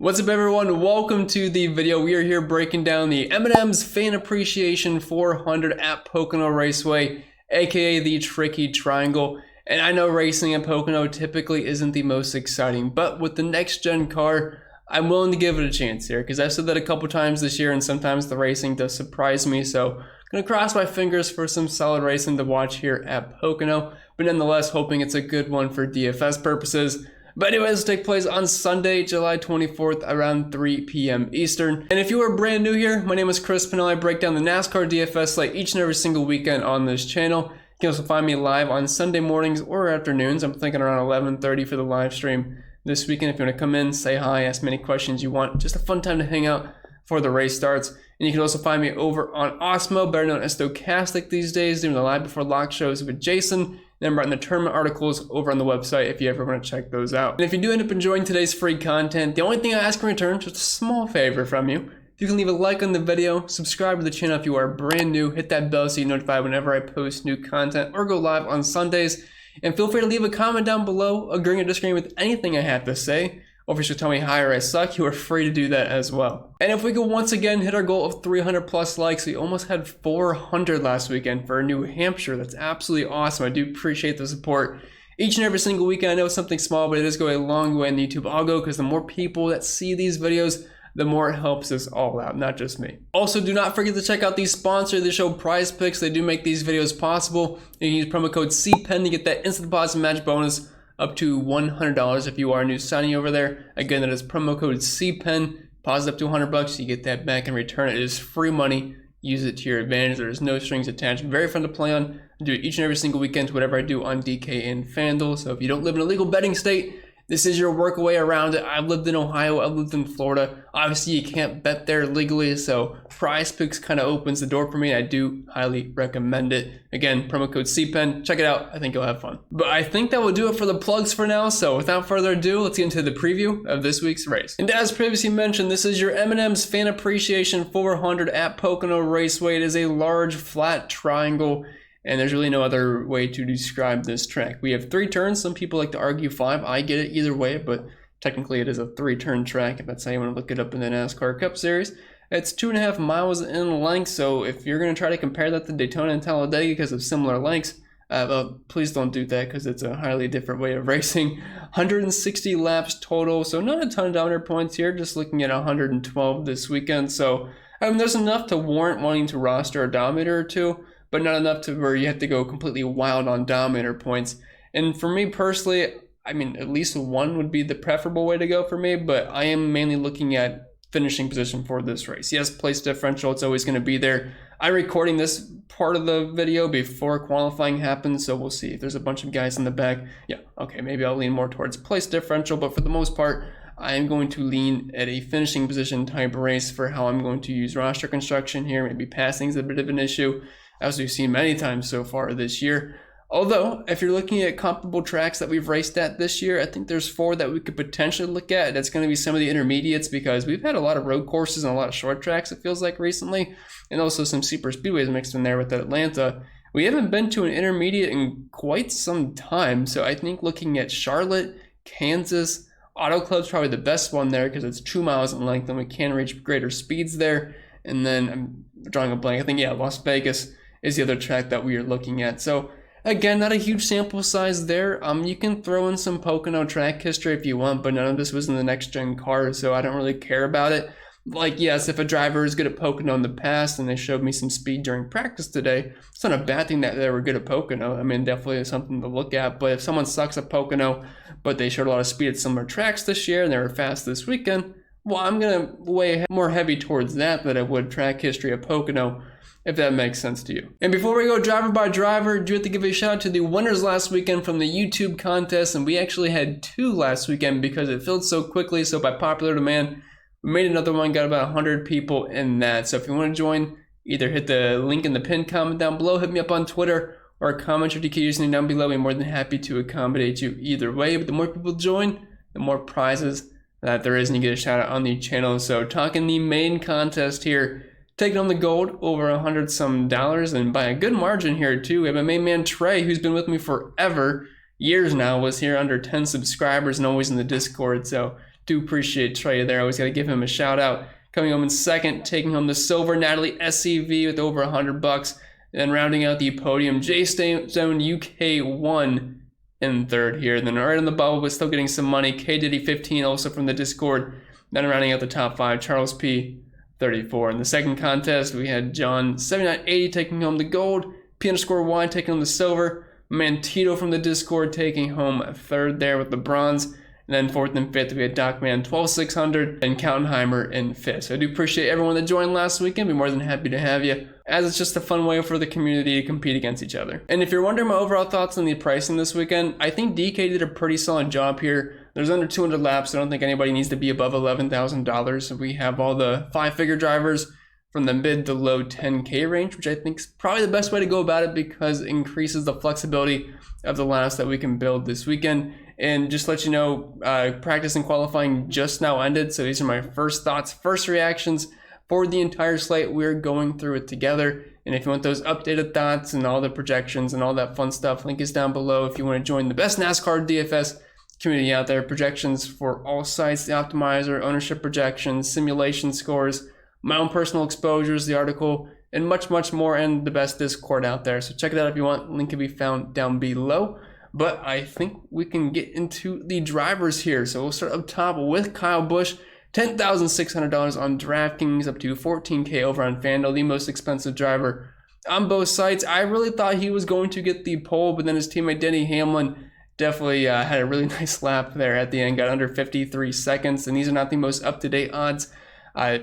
What's up everyone, welcome to the video. We are here breaking down the M&M's Fan Appreciation 400 at Pocono Raceway, aka the Tricky Triangle. And I know racing at Pocono typically isn't the most exciting, but with the next gen car, I'm willing to give it a chance here because I've said that a couple times this year and sometimes the racing does surprise me. So I'm gonna cross my fingers for some solid racing to watch here at Pocono, but nonetheless hoping it's a good one for DFS purposes. But anyways, it'll take place on Sunday, July 24th around 3 p.m. Eastern. And if you are brand new here, my name is Pennell. I break down the NASCAR DFS slate each and every single weekend on this channel. You can also find me live on Sunday mornings or afternoons. I'm thinking around 11:30 for the live stream this weekend. If you want to come in, say hi, ask me any questions you want. Just a fun time to hang out before the race starts. And you can also find me over on Osmo, better known as Stochastic these days, doing the live before lock shows with Jason. And I'm writing the tournament articles over on the website if you ever want to check those out. And if you do end up enjoying today's free content, the only thing I ask in return is just a small favor from you. If you can leave a like on the video, subscribe to the channel if you are brand new, hit that bell so you're notified whenever I post new content or go live on Sundays. And feel free to leave a comment down below, agreeing or disagreeing with anything I have to say. Or if you should tell me hi or I suck, you are free to do that as well. And if we could once again hit our goal of 300 plus likes, we almost had 400 last weekend for New Hampshire. That's absolutely awesome. I do appreciate the support. Each and every single weekend, I know it's something small, but it does go a long way in the YouTube algo because the more people that see these videos, the more it helps us all out, not just me. Also, do not forget to check out the sponsor of the show, Prize Picks. They do make these videos possible. You can use promo code CPEN to get that instant deposit match bonus up to $100 if you are new signing over there. Again, that is promo code CPEN. Deposit up to $100, you get that back in return. It is free money. Use it to your advantage. There's no strings attached. Very fun to play on. I do it each and every single weekend, whatever I do on DK and FanDuel. So if you don't live in a legal betting state, this is your workaway around it. I've lived in Ohio, I've lived in Florida. Obviously, you can't bet there legally, so Prize Picks kind of opens the door for me. I do highly recommend it. Again, promo code CPEN. Check it out. I think you'll have fun. But I think that will do it for the plugs for now. So without further ado, let's get into the preview of this week's race. And as previously mentioned, this is your M&M's Fan Appreciation 400 at Pocono Raceway. It is a large flat triangle, and there's really no other way to describe this track. We have 3 turns. Some people like to argue 5. I get it either way, but technically it is a 3-turn track if that's how you want to look it up in the NASCAR Cup Series. It's 2.5 miles in length, so if you're going to try to compare that to Daytona and Talladega because of similar lengths, well, please don't do that because it's a highly different way of racing. 160 laps total, so not a ton of dominator points here, just looking at 112 this weekend. So there's enough to warrant wanting to roster a dominator or two, but not enough to where you have to go completely wild on dominator points. And for me personally, I mean, at least 1 would be the preferable way to go for me, but I am mainly looking at finishing position for this race. Yes, place differential, it's always going to be there. I'm recording this part of the video before qualifying happens, so we'll see. If there's a bunch of guys in the back, yeah, okay, maybe I'll lean more towards place differential, but for the most part, I am going to lean at a finishing position type race for how I'm going to use roster construction here. Maybe passing is a bit of an issue, as we've seen many times so far this year. Although, if you're looking at comparable tracks that we've raced at this year, I think there's 4 that we could potentially look at. That's going to be some of the intermediates because we've had a lot of road courses and a lot of short tracks, it feels like, recently. And also some super speedways mixed in there with Atlanta. We haven't been to an intermediate in quite some time. So I think looking at Charlotte, Kansas, Auto Club's probably the best one there because it's 2 miles in length and we can reach greater speeds there. And then I'm drawing a blank. I think, yeah, Las Vegas is the other track that we are looking at. So again, not a huge sample size there. You can throw in some Pocono track history if you want, but none of this was in the next gen cars, so I don't really care about it. Like, yes, if a driver is good at Pocono in the past and they showed me some speed during practice today, it's not a bad thing that they were good at Pocono. I mean, definitely is something to look at, but if someone sucks at Pocono, but they showed a lot of speed at similar tracks this year and they were fast this weekend, well, I'm going to weigh more heavy towards that than I would track history at Pocono, if that makes sense to you. And before we go driver by driver, I do have to give a shout out to the winners last weekend from the YouTube contest, and we actually had 2 last weekend because it filled so quickly, so by popular demand, we made another one, got about 100 people in that. So if you want to join, either hit the link in the pinned comment down below, hit me up on Twitter, or comment your DK username down below. I'm more than happy to accommodate you either way, but the more people join, the more prizes that there is, and you get a shout out on the channel. So talking the main contest here, taking on the gold over $100 some, and by a good margin here too. We have my main man Trey, who's been with me forever, years now, was here under 10 subscribers and always in the Discord. So do appreciate Trey there. I always got to give him a shout out. Coming home in second, taking home the silver, Natalie SCV with over $100. And then rounding out the podium, J-Zone UK1 in third here. Then right on the bubble, but still getting some money. K Diddy 15 also from the Discord. Then rounding out the top 5, Charles P 34. In the second contest, we had John 7980 taking home the gold. P_Y taking home the silver. Mantito from the Discord taking home third there with the bronze. And then fourth and fifth, we had Docman 12600 and Kautenheimer in fifth. So I do appreciate everyone that joined last weekend. Be more than happy to have you, as it's just a fun way for the community to compete against each other. And if you're wondering my overall thoughts on the pricing this weekend, I think DK did a pretty solid job here. There's under 200 laps. So I don't think anybody needs to be above $11,000. We have all the 5-figure drivers from the mid to low 10K range, which I think is probably the best way to go about it because it increases the flexibility of the laps that we can build this weekend. And just to let you know, practice and qualifying just now ended. So these are my first thoughts, first reactions for the entire slate. We're going through it together. And if you want those updated thoughts and all the projections and all that fun stuff, link is down below. If you want to join the best NASCAR DFS community out there, projections for all sites, the optimizer, ownership projections, simulation scores, my own personal exposures, the article, and much, much more, and the best Discord out there. So check it out if you want. Link can be found down below. But I think we can get into the drivers here. So we'll start up top with Kyle Busch. $10,600 on DraftKings, up to $14K over on FanDuel, the most expensive driver on both sites. I really thought he was going to get the pole, but then his teammate Denny Hamlin definitely had a really nice lap there at the end, got under 53 seconds, and these are not the most up-to-date odds.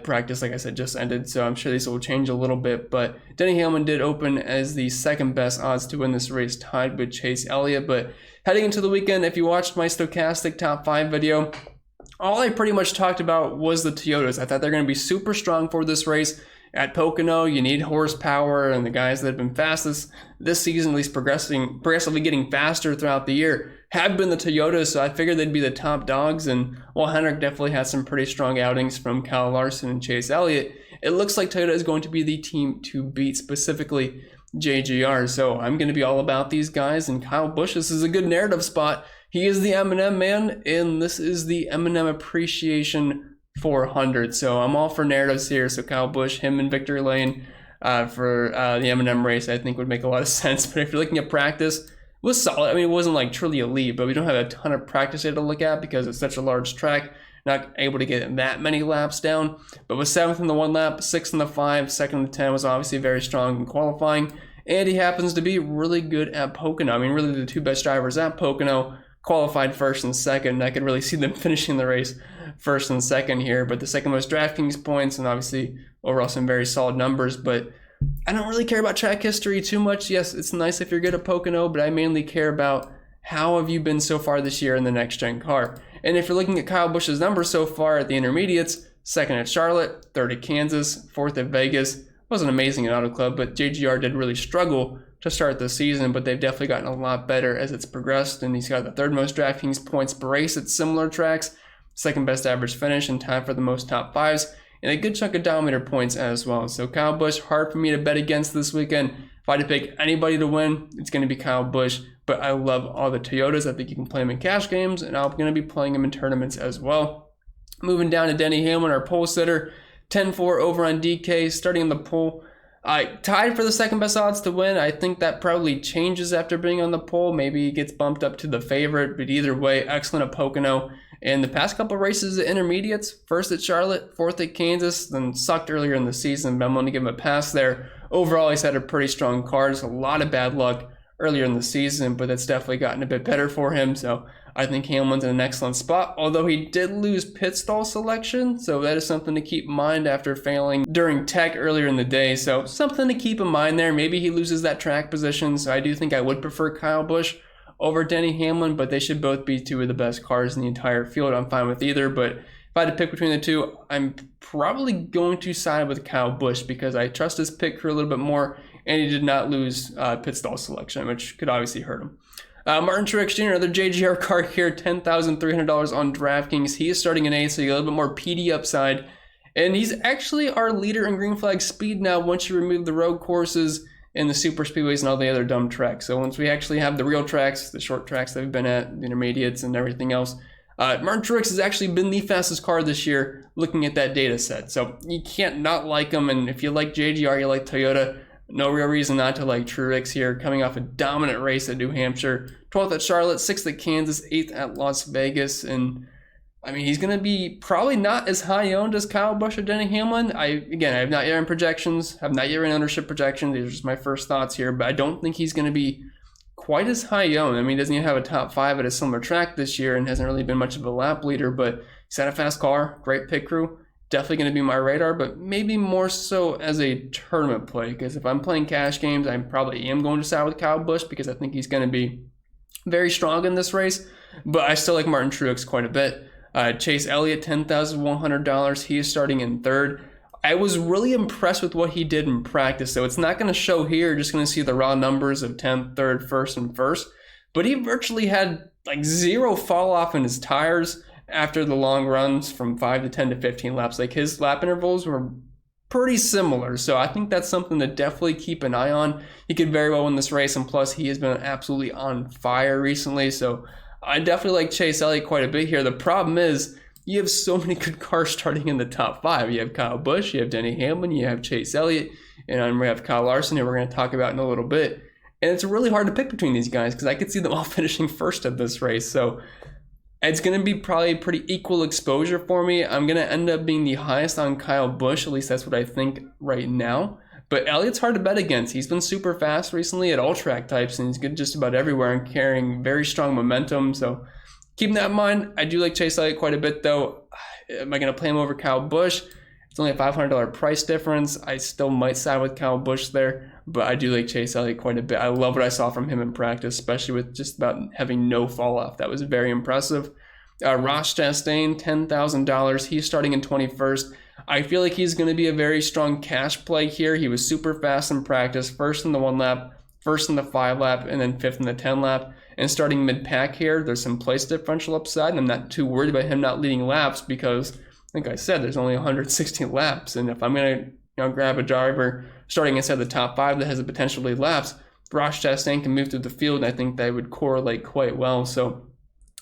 Practice, like I said, just ended, so I'm sure these will change a little bit, but Denny Hamlin did open as the second best odds to win this race, tied with Chase Elliott. But heading into the weekend, if you watched my stochastic top 5 video, all I pretty much talked about was the Toyotas. I thought they're going to be super strong for this race. At Pocono, you need horsepower, and the guys that have been fastest this season, at least progressively getting faster throughout the year, have been the Toyotas, so I figured they'd be the top dogs. And while Hendrick definitely has some pretty strong outings from Kyle Larson and Chase Elliott, it looks like Toyota is going to be the team to beat, specifically JGR. So I'm going to be all about these guys, and Kyle Busch, this is a good narrative spot. He is the M&M man, and this is the M&M Appreciation 400. So I'm all for narratives here. So Kyle Busch, him in victory lane for the M&M race, I think would make a lot of sense. But if you're looking at practice, it was solid. I mean, it wasn't like truly elite, but we don't have a ton of practice data to look at because it's such a large track. Not able to get that many laps down. But with 7th in the 1 lap, 6th in the 5, 2nd in the 10 was obviously very strong in qualifying. And he happens to be really good at Pocono. I mean, really the two best drivers at Pocono qualified 1st and 2nd. I could really see them finishing the race 1st and 2nd here, but the 2nd most DraftKings points, and obviously overall some very solid numbers. But I don't really care about track history too much. Yes, it's nice if you're good at Pocono, but I mainly care about how have you been so far this year in the next gen car. And if you're looking at Kyle Busch's numbers so far at the intermediates, 2nd at Charlotte, 3rd at Kansas, 4th at Vegas. Wasn't amazing in Auto Club, but JGR did really struggle to start the season, but they've definitely gotten a lot better as it's progressed. And he's got the 3rd most DraftKings points per race at similar tracks, 2nd best average finish, and time for the most top 5s, and a good chunk of dominator points as well. So Kyle Busch, hard for me to bet against this weekend. If I had to pick anybody to win, it's going to be Kyle Busch, but I love all the Toyotas. I think you can play them in cash games, and I'm going to be playing them in tournaments as well. Moving down to Denny Hamlin, our pole sitter, 10-4 over on DK, starting in the pole. Tied for the 2nd best odds to win. I think that probably changes after being on the pole. Maybe he gets bumped up to the favorite, but either way, excellent at Pocono. And the past couple of races at intermediates, 1st at Charlotte, 4th at Kansas, then sucked earlier in the season, but I'm going to give him a pass there. Overall, he's had a pretty strong car. There's a lot of bad luck earlier in the season, but that's definitely gotten a bit better for him. So I think Hamlin's in an excellent spot, although he did lose pit stall selection. So that is something to keep in mind after failing during tech earlier in the day. So something to keep in mind there. Maybe he loses that track position. So I do think I would prefer Kyle Busch over Denny Hamlin, but they should both be two of the best cars in the entire field. I'm fine with either, but if I had to pick between the two, I'm probably going to side with Kyle Busch because I trust his pit crew a little bit more, and he did not lose pit stall selection, which could obviously hurt him. Martin Truex Jr., another JGR car here, $10,300 on DraftKings. He is starting in 8th, so you get a little bit more PD upside. And he's actually our leader in green flag speed now once you remove the road courses and the super speedways and all the other dumb tracks. So once we actually have the real tracks, the short tracks that we've been at, the intermediates and everything else, Martin Truex has actually been the fastest car this year looking at that data set. So you can't not like him. And if you like JGR, you like Toyota, no real reason not to like Truex here. Coming off a dominant race at New Hampshire, 12th at Charlotte, 6th at Kansas, 8th at Las Vegas. And I mean, he's going to be probably not as high owned as Kyle Busch or Denny Hamlin. I have not yet run projections, have not yet run ownership projections. These are just my first thoughts here, but I don't think he's going to be quite as high owned. I mean, he doesn't even have a top 5 at a similar track this year and hasn't really been much of a lap leader, but he's had a fast car, great pit crew, definitely going to be my radar, but maybe more so as a tournament play, because if I'm playing cash games, I probably am going to side with Kyle Busch because I think he's going to be very strong in this race, but I still like Martin Truex quite a bit. Chase Elliott, $10,100. He is starting in 3rd. I was really impressed with what he did in practice, so it's not going to show here. You're just going to see the raw numbers of 10th, 3rd, 1st, and 1st. But he virtually had like 0 fall off in his tires after the long runs from 5 to 10 to 15 laps. Like his lap intervals were pretty similar, so I think that's something to definitely keep an eye on. He could very well win this race, and plus he has been absolutely on fire recently, so I definitely like Chase Elliott quite a bit here. The problem is you have so many good cars starting in the top 5. You have Kyle Busch, you have Denny Hamlin, you have Chase Elliott, and we have Kyle Larson, who we're going to talk about in a little bit. And it's really hard to pick between these guys because I could see them all finishing first at this race. So it's going to be probably pretty equal exposure for me. I'm going to end up being the highest on Kyle Busch, at least that's what I think right now. But Elliott's hard to bet against. He's been super fast recently at all track types, and he's good just about everywhere and carrying very strong momentum. So keeping that in mind, I do like Chase Elliott quite a bit, though. Am I going to play him over Kyle Busch? It's only a $500 price difference. I still might side with Kyle Busch there, but I do like Chase Elliott quite a bit. I love what I saw from him in practice, especially with just about having no fall off. That was very impressive. Ross Chastain, $10,000. He's starting in 21st. I feel like he's going to be a very strong cash play here. He was super fast in practice, 1st in the 1 lap, 1st in the 5 lap, and then 5th in the 10 lap. And starting mid-pack here, there's some place differential upside, and I'm not too worried about him not leading laps because, like I said, there's only 116 laps. And if I'm going to grab a driver starting inside the top 5 that has the potential to lead laps, Ross Chastain can move through the field, and I think they would correlate quite well. So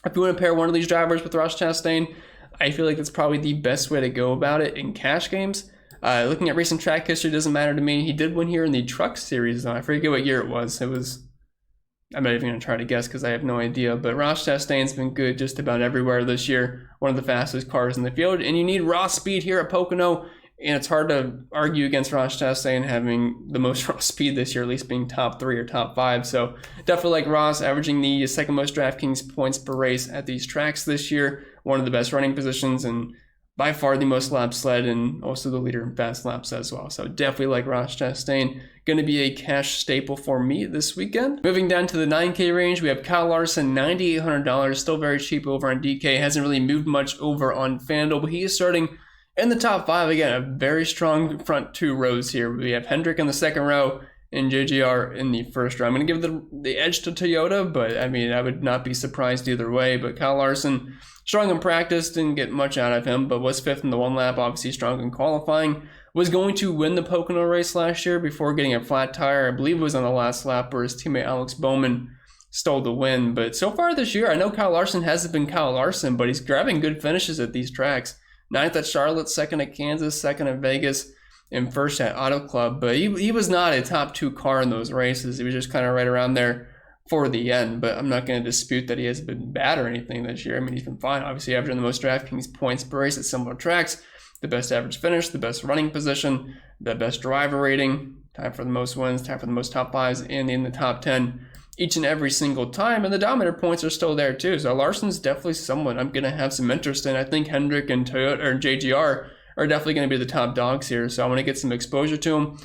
if you want to pair one of these drivers with Ross Chastain, I feel like that's probably the best way to go about it in cash games. Looking at recent track history doesn't matter to me. He did win here in the Truck Series, though. I forget what year it was. I'm not even going to try to guess because I have no idea. But Ross Chastain's been good just about everywhere this year. One of the fastest cars in the field. And you need raw speed here at Pocono. And it's hard to argue against Ross Chastain having the most raw speed this year, at least being top 3 or top 5. So definitely like Ross, averaging the second most DraftKings points per race at these tracks this year. One of the best running positions and by far the most laps led, and also the leader in fast laps as well. So definitely like Ross Chastain. Going to be a cash staple for me this weekend. Moving down to the 9K range, we have Kyle Larson, $9,800. Still very cheap over on DK. Hasn't really moved much over on FanDuel, but he is starting in the top 5. Again, a very strong front 2 rows here. We have Hendrick in the 2nd row and JGR in the 1st row. I'm going to give the edge to Toyota, but I mean, I would not be surprised either way. But Kyle Larson, strong in practice, didn't get much out of him, but was 5th in the 1 lap, obviously strong in qualifying. Was going to win the Pocono race last year before getting a flat tire. I believe it was on the last lap where his teammate Alex Bowman stole the win. But so far this year, I know Kyle Larson hasn't been Kyle Larson, but he's grabbing good finishes at these tracks. 9th at Charlotte, 2nd at Kansas, 2nd at Vegas, and 1st at Auto Club. But he was not a top 2 car in those races. He was just kind of right around there for the end. But I'm not going to dispute that he hasn't been bad or anything this year. I mean, he's been fine. Obviously, averaging the most DraftKings points per race at similar tracks, the best average finish, the best running position, the best driver rating, time for the most wins, time for the most top 5s, and in the top 10 each and every single time. And the dominator points are still there too. So Larson's definitely someone I'm going to have some interest in. I think Hendrick and Toyota or JGR are definitely going to be the top dogs here. So I want to get some exposure to him.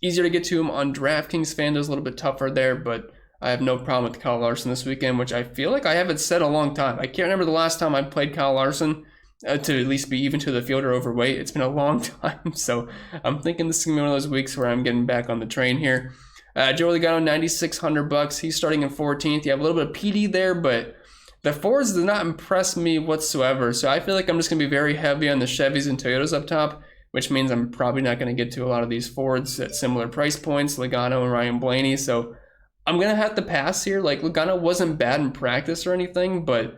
Easier to get to him on DraftKings. FanDuel's a little bit tougher there, but I have no problem with Kyle Larson this weekend, which I feel like I haven't said a long time. I can't remember the last time I played Kyle Larson to at least be even to the field or overweight. It's been a long time. So I'm thinking this is going to be one of those weeks where I'm getting back on the train here. Joe Logano, $9,600. He's starting in 14th. You have a little bit of PD there, but the Fords did not impress me whatsoever. So I feel like I'm just going to be very heavy on the Chevys and Toyotas up top, which means I'm probably not going to get to a lot of these Fords at similar price points, Logano and Ryan Blaney. So I'm going to have to pass here. Like, Logano wasn't bad in practice or anything, but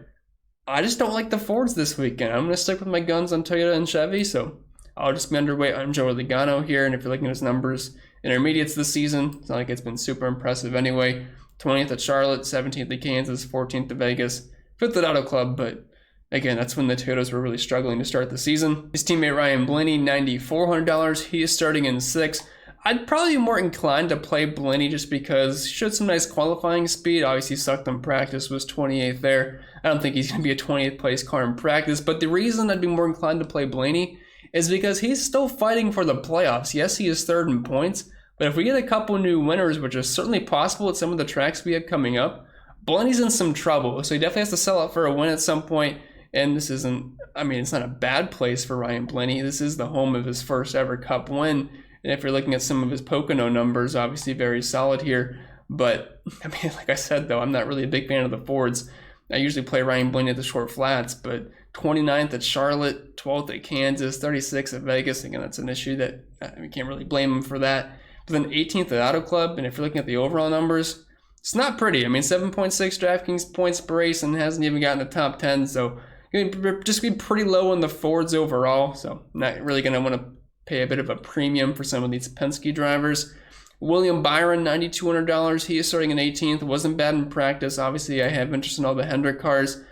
I just don't like the Fords this weekend. I'm going to stick with my guns on Toyota and Chevy, so I'll just be underweight on Joey Logano here. And if you're looking at his numbers, intermediates this season, it's not like it's been super impressive anyway. 20th at Charlotte, 17th at Kansas, 14th at Vegas, 5th at Auto Club, but again, that's when the Toyotas were really struggling to start the season. His teammate Ryan Blaney, $9,400. He is starting in 6th. I'd probably be more inclined to play Blaney just because he showed some nice qualifying speed. Obviously, sucked in practice, was 28th there. I don't think he's going to be a 20th place car in practice, but the reason I'd be more inclined to play Blaney is because he's still fighting for the playoffs. Yes, he is 3rd in points, but if we get a couple new winners, which is certainly possible at some of the tracks we have coming up, Blaney's in some trouble. So he definitely has to sell out for a win at some point. And this isn't, I mean, it's not a bad place for Ryan Blaney. This is the home of his first ever Cup win. And if you're looking at some of his Pocono numbers, obviously very solid here. But, I mean, like I said, though, I'm not really a big fan of the Fords. I usually play Ryan Blaney at the short flats, but 29th at Charlotte, 12th at Kansas, 36th at Vegas. Again, that's an issue that we can't really blame him for that. But then 18th at Auto Club, and if you're looking at the overall numbers, it's not pretty. I mean, 7.6 DraftKings points per race and hasn't even gotten the top 10, so just be pretty low on the Fords overall. So not really going to want to pay a bit of a premium for some of these Penske drivers. William Byron, $9,200. He is starting in 18th. Wasn't bad in practice. Obviously, I have interest in all the Hendrick cars.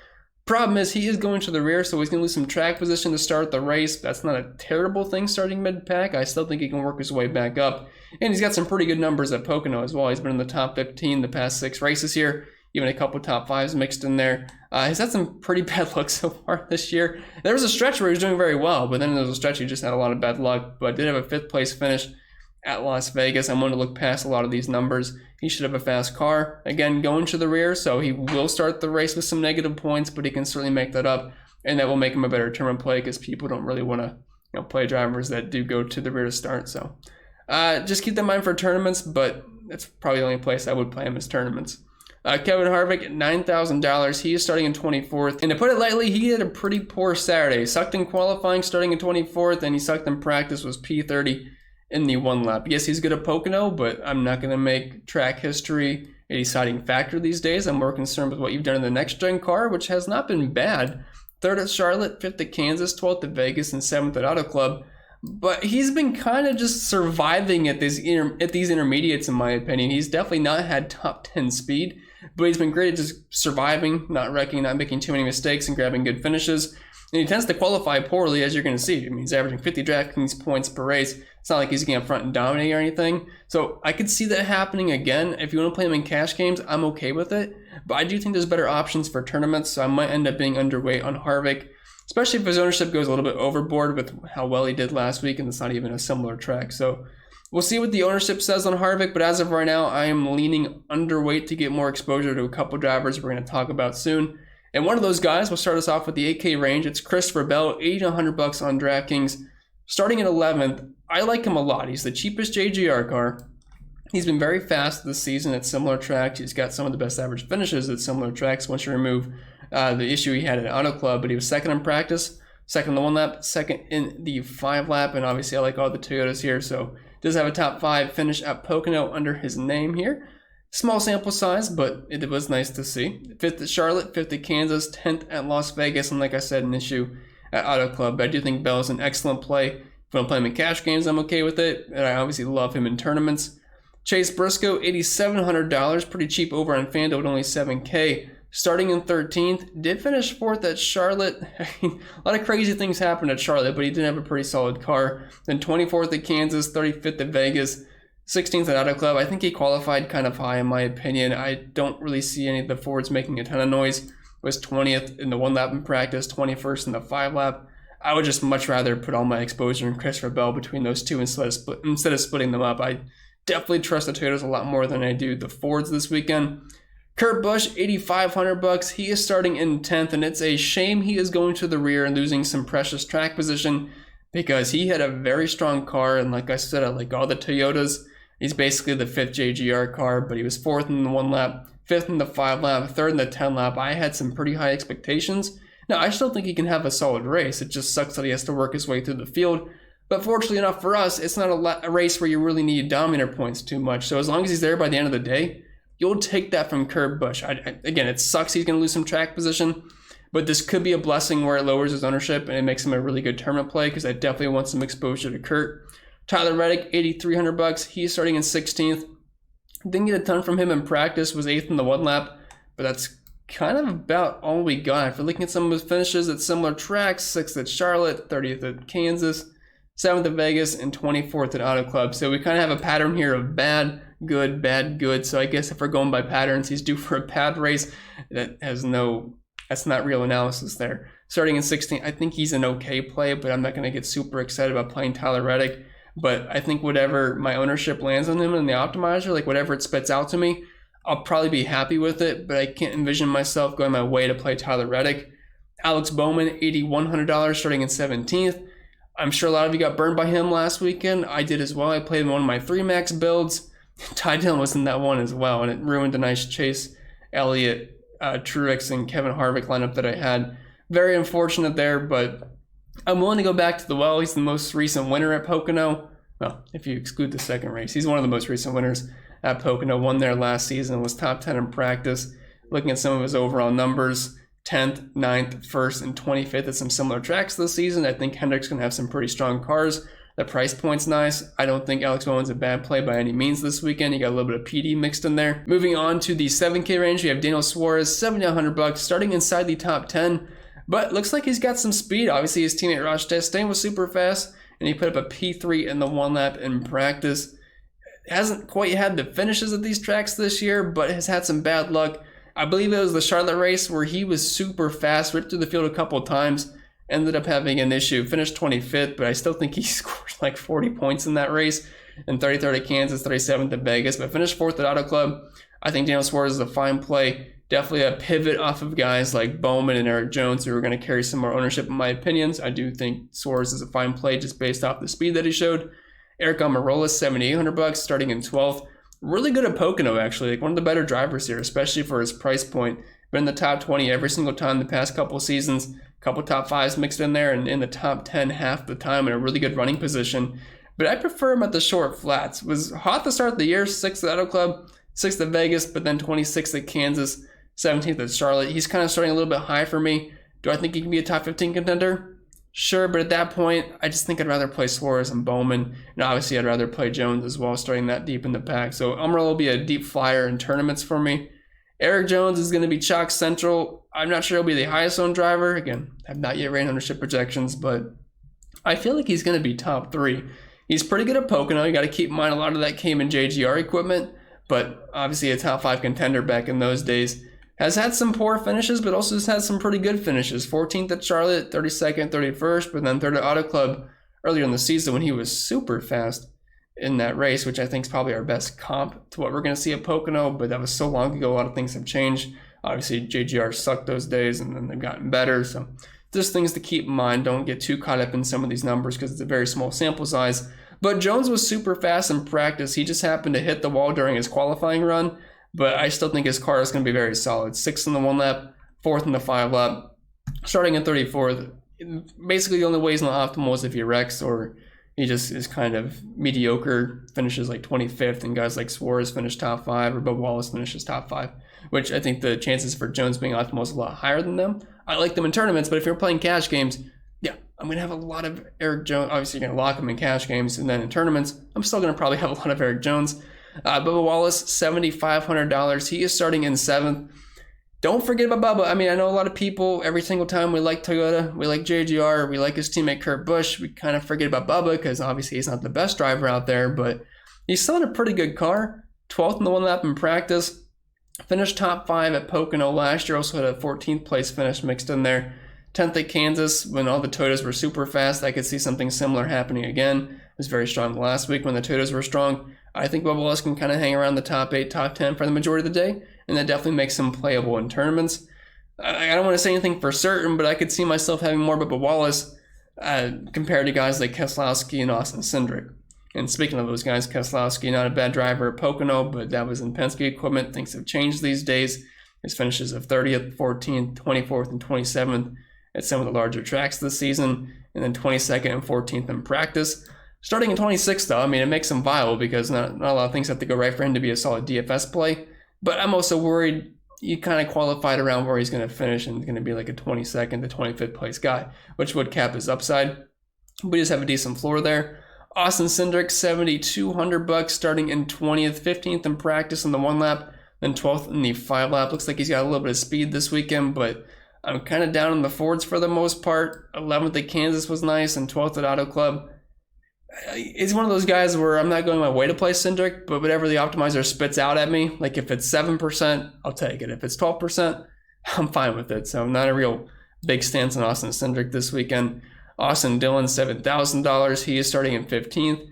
Problem is, he is going to the rear, so he's going to lose some track position to start the race. That's not a terrible thing starting mid-pack. I still think he can work his way back up. And he's got some pretty good numbers at Pocono as well. He's been in the top 15 the past 6 races here. Even a couple top 5s mixed in there. He's had some pretty bad luck so far this year. There was a stretch where he was doing very well, but then there was a stretch he just had a lot of bad luck. But did have a 5th place finish at Las Vegas. I'm going to look past a lot of these numbers. He should have a fast car. Again, going to the rear, so he will start the race with some negative points, but he can certainly make that up, and that will make him a better tournament play because people don't really want to play drivers that do go to the rear to start. So just keep that in mind for tournaments, but that's probably the only place I would play him is tournaments. Kevin Harvick at $9,000. He is starting in 24th. And to put it lightly, he had a pretty poor Saturday. Sucked in qualifying starting in 24th, and he sucked in practice, was P30 in the 1 lap. Yes, he's good at Pocono, but I'm not going to make track history a deciding factor these days. I'm more concerned with what you've done in the next-gen car, which has not been bad. 3rd at Charlotte, 5th at Kansas, 12th at Vegas, and 7th at Auto Club. But he's been kind of just surviving at these intermediates, in my opinion. He's definitely not had top 10 speed, but he's been great at just surviving, not wrecking, not making too many mistakes, and grabbing good finishes. And he tends to qualify poorly, as you're going to see. I mean, he's averaging 50 DraftKings points per race. It's not like he's getting up front and dominating or anything. So I could see that happening again. If you want to play him in cash games, I'm okay with it. But I do think there's better options for tournaments, so I might end up being underweight on Harvick, especially if his ownership goes a little bit overboard with how well he did last week, and it's not even a similar track. So we'll see what the ownership says on Harvick, but as of right now, I am leaning underweight to get more exposure to a couple drivers we're going to talk about soon. And one of those guys will start us off with the 8K range. It's Christopher Bell, $8,100 on DraftKings. Starting at 11th, I like him a lot. He's the cheapest JGR car. He's been very fast this season at similar tracks. He's got some of the best average finishes at similar tracks once you remove the issue he had at Auto Club. But he was 2nd in practice, 2nd in the 1 lap, 2nd in the 5 lap. And obviously I like all the Toyotas here. So does have a top 5 finish at Pocono under his name here. Small sample size, but it was nice to see. 5th at Charlotte, 5th at Kansas, 10th at Las Vegas, and like I said, an issue at Auto Club. But I do think Bell is an excellent play. If I don't play him in cash games, I'm okay with it. And I obviously love him in tournaments. Chase Briscoe, $8,700, pretty cheap over on FanDuel at only $7K. Starting in 13th, did finish 4th at Charlotte. I mean, a lot of crazy things happened at Charlotte, but he did have a pretty solid car. Then 24th at Kansas, 35th at Vegas, 16th at Auto Club. I think he qualified kind of high in my opinion. I don't really see any of the Fords making a ton of noise. Was 20th in the 1 lap in practice, 21st in the 5 lap. I would just much rather put all my exposure in Christopher Bell between those two instead of splitting them up. I definitely trust the Toyotas a lot more than I do the Fords this weekend. Kurt Busch, $8,500. He is starting in 10th, and it's a shame he is going to the rear and losing some precious track position because he had a very strong car, and like I said, I like all the Toyotas. He's basically the 5th JGR car, but he was 4th in the 1 lap, 5th in the 5 lap, 3rd in the 10 lap. I had some pretty high expectations. Now, I still think he can have a solid race. It just sucks that he has to work his way through the field. But fortunately enough for us, it's not a race where you really need dominator points too much. So as long as he's there by the end of the day, you'll take that from Kurt Busch. Again, it sucks he's going to lose some track position, But this could be a blessing where it lowers his ownership and it makes him a really good tournament play because I definitely want some exposure to Kurt. Tyler Reddick, $8,300. He's starting in 16th. Didn't get a ton from him in practice, was 8th in the one lap, but that's kind of about all we got. If we're looking at some of his finishes at similar tracks, 6th at Charlotte, 30th at Kansas, 7th at Vegas, and 24th at Auto Club. So we kind of have a pattern here of bad, good. So I guess if we're going by patterns, he's due for a bad race. That's not real analysis there. Starting in 16th, I think he's an okay play, but I'm not going to get super excited about playing Tyler Reddick. But I think whatever my ownership lands on him in the optimizer, like whatever it spits out to me, I'll probably be happy with it, but I can't envision myself going my way to play Tyler Reddick. Alex Bowman, $8,100, starting in 17th. I'm sure a lot of you got burned by him last weekend. I did as well. I played him in one of my 3 max builds. Ty Dillon was in that one as well, and it ruined a nice Chase Elliott, Truex, and Kevin Harvick lineup that I had. Very unfortunate there, but I'm willing to go back to the well. He's the most recent winner at Pocono. Well, if you exclude the second race, he's one of the most recent winners at Pocono. Won there last season, was top 10 in practice. Looking at some of his overall numbers, 10th, 9th, 1st, and 25th at some similar tracks this season. I think Hendrick's going to have some pretty strong cars. The price point's nice. I don't think Alex Bowman's a bad play by any means this weekend. You got a little bit of PD mixed in there. Moving on to the 7K range, we have Daniel Suarez, $7,900, starting inside the top 10. But looks like he's got some speed. Obviously, his teammate Ross Chastain was super fast, and he put up a P3 in the one lap in practice. Hasn't quite had the finishes at these tracks this year, but has had some bad luck. I believe it was the Charlotte race where he was super fast, ripped through the field a couple of times, ended up having an issue, finished 25th, but I still think he scored like 40 points in that race, and 33rd at Kansas, 37th at Vegas, but finished 4th at Auto Club. I think Daniel Suarez is a fine play. Definitely a pivot off of guys like Bowman and Eric Jones who are going to carry some more ownership in my opinions. I do think Suarez is a fine play just based off the speed that he showed. Eric Almirola, $7,800, starting in 12th. Really good at Pocono, actually. Like one of the better drivers here, especially for his price point. Been in the top 20 every single time the past couple seasons. Couple top 5s mixed in there, and in the top 10 half the time in a really good running position. But I prefer him at the short flats. Was hot to start the year, 6th at Auto Club, 6th at Vegas, but then 26th at Kansas, 17th at Charlotte. He's kind of starting a little bit high for me. Do I think he can be a top 15 contender? Sure, but at that point, I just think I'd rather play Suarez and Bowman. And obviously, I'd rather play Jones as well, starting that deep in the pack. So Almirola will be a deep flyer in tournaments for me. Eric Jones is going to be chalk central. I'm not sure he'll be the highest owned driver. Again, I've not yet ran ownership projections, but I feel like he's going to be top 3. He's pretty good at Pocono. You got to keep in mind a lot of that came in JGR equipment, but obviously a top 5 contender back in those days. Has had some poor finishes, but also has had some pretty good finishes. 14th at Charlotte, 32nd, 31st, but then 3rd at Auto Club earlier in the season when he was super fast in that race, which I think is probably our best comp to what we're going to see at Pocono, but that was so long ago, a lot of things have changed. Obviously, JGR sucked those days, and then they've gotten better, so just things to keep in mind. Don't get too caught up in some of these numbers because it's a very small sample size. But Jones was super fast in practice. He just happened to hit the wall during his qualifying run, but I still think his car is going to be very solid. 6th in the 1 lap, 4th in the 5 lap, starting at 34th. Basically, the only way he's not optimal is if he wrecks or he just is kind of mediocre, finishes like 25th, and guys like Suarez finish top 5 or Bubba Wallace finishes top 5, which I think the chances for Jones being optimal is a lot higher than them. I like them in tournaments, but if you're playing cash games, yeah, I'm going to have a lot of Eric Jones. Obviously, you're going to lock him in cash games, and then in tournaments, I'm still going to probably have a lot of Eric Jones. Bubba Wallace, $7,500. He is starting in 7th. Don't forget about Bubba. I mean, I know a lot of people, every single time we like Toyota, we like JGR, we like his teammate Kurt Busch, we kind of forget about Bubba because obviously he's not the best driver out there, but he's still in a pretty good car. 12th in the 1 lap in practice. Finished top 5 at Pocono last year. Also had a 14th place finish mixed in there. 10th at Kansas when all the Toyotas were super fast. I could see something similar happening again. It was very strong last week when the Toyotas were strong. I think Bubba Wallace can kind of hang around the top 8, top 10 for the majority of the day, and that definitely makes him playable in tournaments. I don't want to say anything for certain, but I could see myself having more Bubba Wallace compared to guys like Keselowski and Austin Cindric. And speaking of those guys, Keselowski, not a bad driver at Pocono, but that was in Penske equipment. Things have changed these days. His finishes of 30th, 14th, 24th, and 27th at some of the larger tracks this season, and then 22nd and 14th in practice. Starting in 26th, though, I mean, it makes him viable because not a lot of things have to go right for him to be a solid DFS play. But I'm also worried you kind of qualified around where he's going to finish and going to be like a 22nd to 25th place guy, which would cap his upside. We just have a decent floor there. Austin Cindric, $7,200 starting in 20th, 15th in practice in the 1 lap, then 12th in the 5 lap. Looks like he's got a little bit of speed this weekend, but I'm kind of down on the Fords for the most part. 11th at Kansas was nice, and 12th at Auto Club. It's one of those guys where I'm not going my way to play Cindric, but whatever the optimizer spits out at me, like if it's 7%, I'll take it. If it's 12%, I'm fine with it. So not a real big stance on Austin Cindric this weekend. Austin Dillon, $7,000. He is starting in 15th.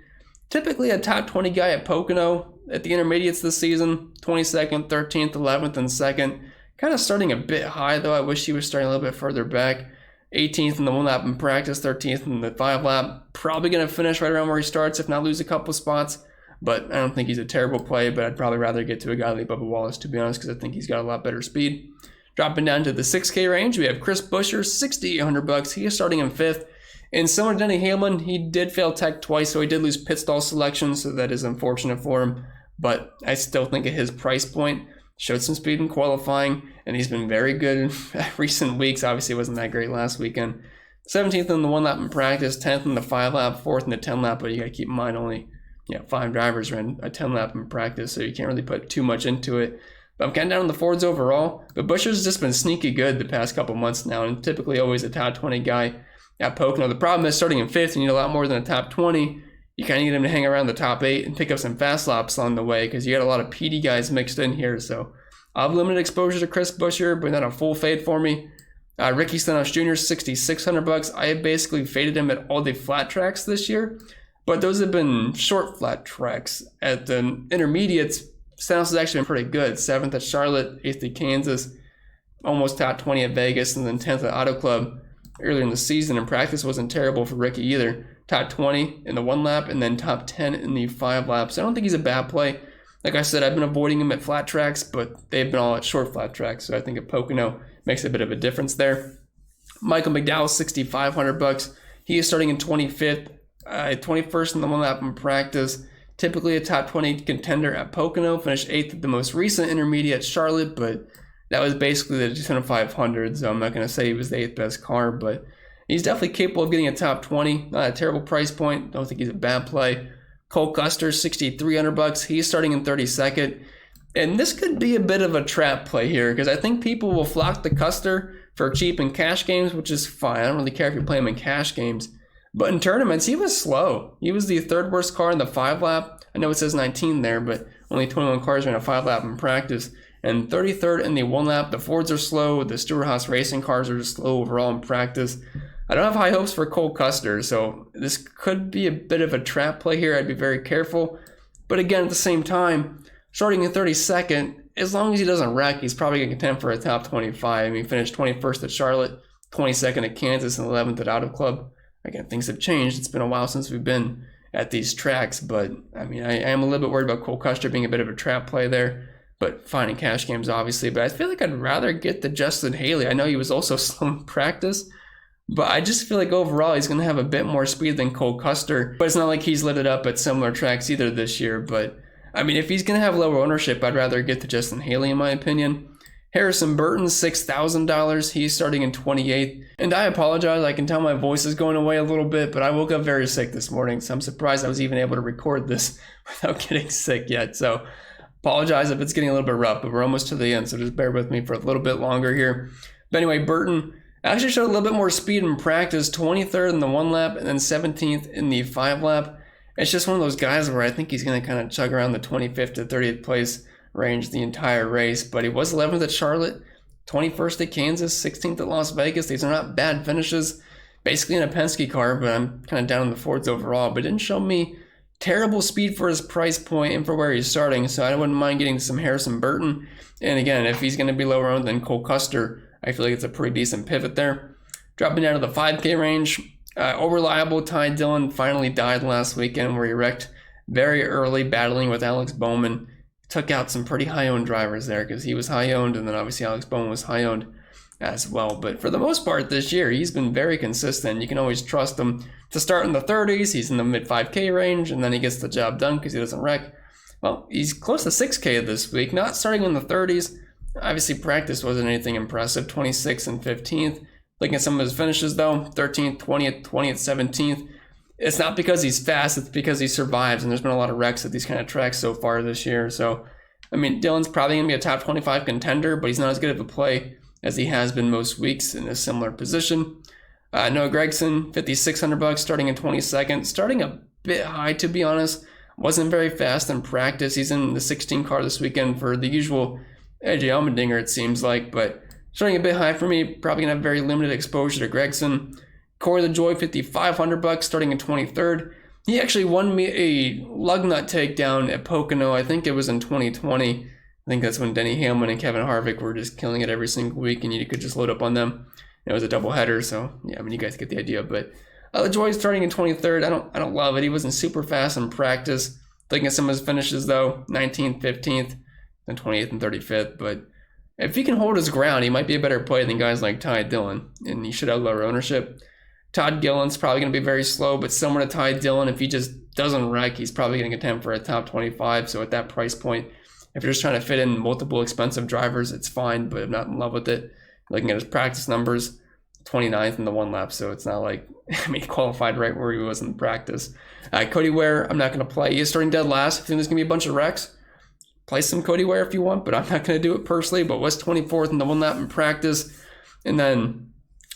Typically a top 20 guy at Pocono at the intermediates this season. 22nd, 13th, 11th, and 2nd. Kind of starting a bit high, though. I wish he was starting a little bit further back. 18th in the 1 lap in practice, 13th in the 5 lap. Probably going to finish right around where he starts, if not lose a couple spots. But I don't think he's a terrible play, but I'd probably rather get to a guy like Bubba Wallace, to be honest, because I think he's got a lot better speed. Dropping down to the 6K range, we have Chris Buescher, $6,800. He is starting in 5th. And similar to Denny Hamlin, he did fail tech twice, so he did lose pit stall selection, so that is unfortunate for him. But I still think at his price point, showed some speed in qualifying, and he's been very good in recent weeks. Obviously, it wasn't that great last weekend. 17th in the 1 lap in practice, 10th in the 5 lap, 4th in the 10 lap, but you got to keep in mind only 5 drivers ran a 10 lap in practice, so you can't really put too much into it. But I'm kind of down on the Fords overall, but Buescher's just been sneaky good the past couple months now, and typically always a top 20 guy at Pocono. The problem is starting in 5th, you need a lot more than a top 20. You kind of need him to hang around the top 8 and pick up some fast laps along the way because you got a lot of PD guys mixed in here. So I'll have limited exposure to Chris Buescher, but not a full fade for me. Ricky Stenhouse Jr., $6,600. I have basically faded him at all the flat tracks this year, but those have been short flat tracks. At the intermediates, Stenhouse has actually been pretty good. 7th at Charlotte, 8th at Kansas, almost top 20 at Vegas, and then 10th at Auto Club earlier in the season. And practice wasn't terrible for Ricky either. Top 20 in the 1 lap, and then top 10 in the 5 laps. I don't think he's a bad play. Like I said, I've been avoiding him at flat tracks, but they've been all at short flat tracks, so I think at Pocono makes a bit of a difference there. Michael McDowell, $6,500. He is starting in 25th, 21st in the 1 lap in practice. Typically a top 20 contender at Pocono. Finished 8th at the most recent intermediate at Charlotte, but that was basically the Daytona 500, so I'm not going to say he was the 8th best car, but he's definitely capable of getting a top 20. Not a terrible price point. Don't think he's a bad play. Cole Custer, $6,300. He's starting in 32nd. And this could be a bit of a trap play here because I think people will flock to Custer for cheap in cash games, which is fine. I don't really care if you play him in cash games. But in tournaments, he was slow. He was the 3rd worst car in the 5 lap. I know it says 19 there, but only 21 cars ran a 5 lap in practice. And 33rd in the 1 lap. The Fords are slow. The Stewart-Haas racing cars are just slow overall in practice. I don't have high hopes for Cole Custer, so this could be a bit of a trap play here. I'd be very careful. But again, at the same time, starting in 32nd, as long as he doesn't wreck, he's probably going to contend for a top 25. I mean, he finished 21st at Charlotte, 22nd at Kansas, and 11th at Auto Club. Again, things have changed. It's been a while since we've been at these tracks, but I mean, I am a little bit worried about Cole Custer being a bit of a trap play there. But fine in cash games, obviously. But I feel like I'd rather get the Justin Haley. I know he was also slow in practice, but I just feel like overall he's going to have a bit more speed than Cole Custer. But it's not like he's lit it up at similar tracks either this year. But I mean, if he's going to have lower ownership, I'd rather get to Justin Haley in my opinion. Harrison Burton, $6,000. He's starting in 28th. And I apologize. I can tell my voice is going away a little bit, but I woke up very sick this morning. So I'm surprised I was even able to record this without getting sick yet. So apologize if it's getting a little bit rough, but we're almost to the end. So just bear with me for a little bit longer here. But anyway, Burton actually showed a little bit more speed in practice, 23rd in the 1 lap and then 17th in the 5 lap. It's just one of those guys where I think he's going to kind of chug around the 25th to 30th place range the entire race. But he was 11th at Charlotte, 21st at Kansas, 16th at Las Vegas. These are not bad finishes. Basically in a Penske car, but I'm kind of down on the Fords overall. But it didn't show me terrible speed for his price point and for where he's starting. So I wouldn't mind getting some Harrison Burton. And again, if he's going to be lower owned than Cole Custer, I feel like it's a pretty decent pivot there. Dropping down to the 5K range, reliable Ty Dillon finally died last weekend where he wrecked very early, battling with Alex Bowman. Took out some pretty high-owned drivers there because he was high-owned, and then obviously Alex Bowman was high-owned as well. But for the most part this year, he's been very consistent. You can always trust him to start in the 30s. He's in the mid-5K range, and then he gets the job done because he doesn't wreck. Well, he's close to 6K this week, not starting in the 30s. Obviously, practice wasn't anything impressive. 26th and 15th. Looking at some of his finishes, though, 13th, 20th, 20th, 17th. It's not because he's fast, it's because he survives, and there's been a lot of wrecks at these kind of tracks so far this year. So, I mean, Dillon's probably going to be a top 25 contender, but he's not as good of a play as he has been most weeks in a similar position. Noah Gragson, $5,600, starting in 22nd. Starting a bit high, to be honest. Wasn't very fast in practice. He's in the 16 car this weekend for the usual AJ Allmendinger, it seems like, but starting a bit high for me. Probably going to have very limited exposure to Gragson. Corey LaJoie, $5,500, starting in 23rd. He actually won me a lug nut takedown at Pocono. I think it was in 2020. I think that's when Denny Hamlin and Kevin Harvick were just killing it every single week, and you could just load up on them. It was a doubleheader, so yeah, I mean, you guys get the idea. But LaJoie starting in 23rd. I don't love it. He wasn't super fast in practice. Looking at some of his finishes though, 19th, 15th, then 28th and 35th. But if he can hold his ground, he might be a better play than guys like Ty Dillon, and he should have lower ownership. Todd Gilliland's probably going to be very slow, but similar to Ty Dillon, if he just doesn't wreck, he's probably going to contend for a top 25. So at that price point, if you're just trying to fit in multiple expensive drivers, it's fine, but I'm not in love with it. Looking at his practice numbers, 29th in the one lap, so it's not like, I mean, he qualified right where he was in practice. Cody Ware, I'm not going to play. He is starting dead last. I think there's going to be a bunch of wrecks. Play some Cody Ware if you want, but I'm not going to do it personally. But was 24th in the one lap in practice, and then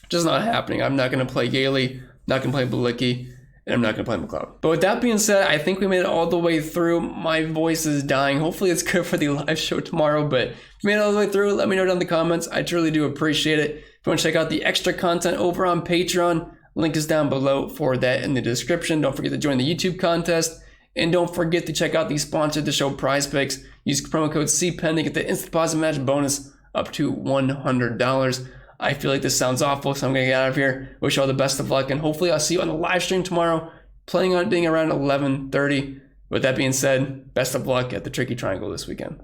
just not happening. I'm not going to play Gailey, not going to play Balicki, and I'm not going to play McLeod. But with that being said, I think we made it all the way through. My voice is dying. Hopefully it's good for the live show tomorrow, but if you made it all the way through, let me know down in the comments. I truly do appreciate it. If you want to check out the extra content over on Patreon, link is down below for that in the description. Don't forget to join the YouTube contest, and don't forget to check out the sponsored to show prize picks. Use promo code CPEN to get the instant deposit match bonus up to $100. I feel like this sounds awful, so I'm going to get out of here. Wish you all the best of luck, and hopefully I'll see you on the live stream tomorrow, planning on it being around 11:30. With that being said, best of luck at the Tricky Triangle this weekend.